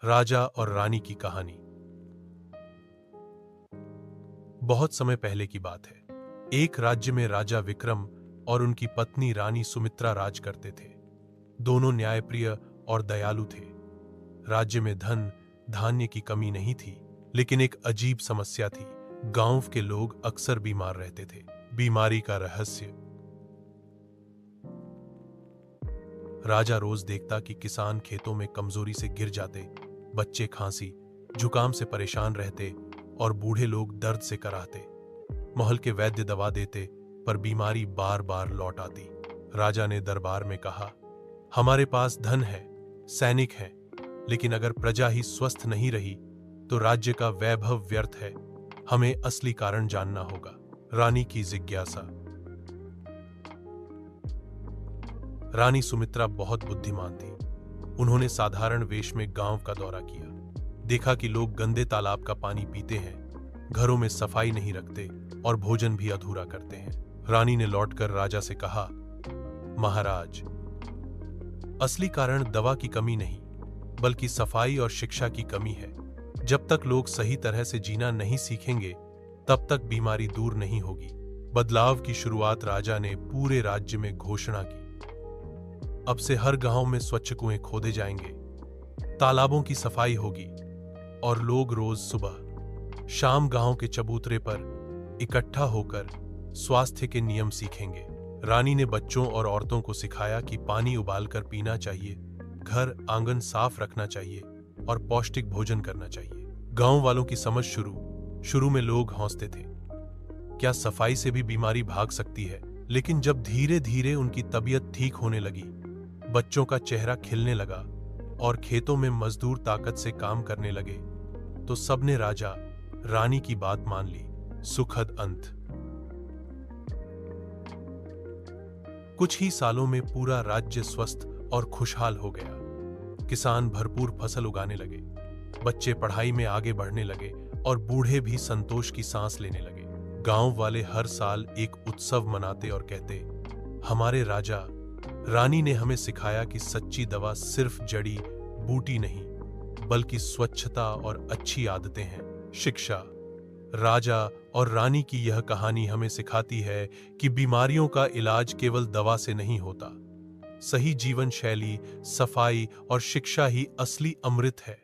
राजा और रानी की कहानी। बहुत समय पहले की बात है। एक राज्य में राजा विक्रम और उनकी पत्नी रानी सुमित्रा राज करते थे। दोनों न्यायप्रिय और दयालु थे। राज्य में धन धान्य की कमी नहीं थी, लेकिन एक अजीब समस्या थी। गांव के लोग अक्सर बीमार रहते थे। बीमारी का रहस्य। राजा रोज देखता कि किसान खेतों में कमजोरी से गिर जाते, बच्चे खांसी जुकाम से परेशान रहते और बूढ़े लोग दर्द से कराहते। महल के वैद्य दवा देते, पर बीमारी बार बार लौट आती। राजा ने दरबार में कहा, हमारे पास धन है, सैनिक हैं, लेकिन अगर प्रजा ही स्वस्थ नहीं रही तो राज्य का वैभव व्यर्थ है। हमें असली कारण जानना होगा। रानी की जिज्ञासा। रानी सुमित्रा बहुत बुद्धिमान थी। उन्होंने साधारण वेश में गांव का दौरा किया। देखा कि लोग गंदे तालाब का पानी पीते हैं, घरों में सफाई नहीं रखते और भोजन भी अधूरा करते हैं। रानी ने लौटकर राजा से कहा, महाराज, असली कारण दवा की कमी नहीं, बल्कि सफाई और शिक्षा की कमी है। जब तक लोग सही तरह से जीना नहीं सीखेंगे, तब तक बीमारी दूर नहीं होगी। बदलाव की शुरुआत राजा ने पूरे राज्य में घोषणा की। अब से हर गांव में स्वच्छ कुएं खोदे जाएंगे, तालाबों की सफाई होगी और लोग रोज सुबह शाम गांव के चबूतरे पर इकट्ठा होकर स्वास्थ्य के नियम सीखेंगे। रानी ने बच्चों और औरतों को सिखाया कि पानी उबालकर पीना चाहिए, घर आंगन साफ रखना चाहिए और पौष्टिक भोजन करना चाहिए। गांव वालों की समझ शुरू में लोग हंसते थे, क्या सफाई से भी बीमारी भाग सकती है? लेकिन जब धीरे धीरे उनकी तबीयत ठीक होने लगी, बच्चों का चेहरा खिलने लगा और खेतों में मजदूर ताकत से काम करने लगे, तो सबने राजा रानी की बात मान ली। सुखद अंत। कुछ ही सालों में पूरा राज्य स्वस्थ और खुशहाल हो गया। किसान भरपूर फसल उगाने लगे, बच्चे पढ़ाई में आगे बढ़ने लगे और बूढ़े भी संतोष की सांस लेने लगे। गांव वाले हर साल एक उत्सव मनाते और कहते, हमारे राजा रानी ने हमें सिखाया कि सच्ची दवा सिर्फ जड़ी बूटी नहीं, बल्कि स्वच्छता और अच्छी आदतें हैं। शिक्षा। राजा और रानी की यह कहानी हमें सिखाती है कि बीमारियों का इलाज केवल दवा से नहीं होता। सही जीवन शैली, सफाई और शिक्षा ही असली अमृत है।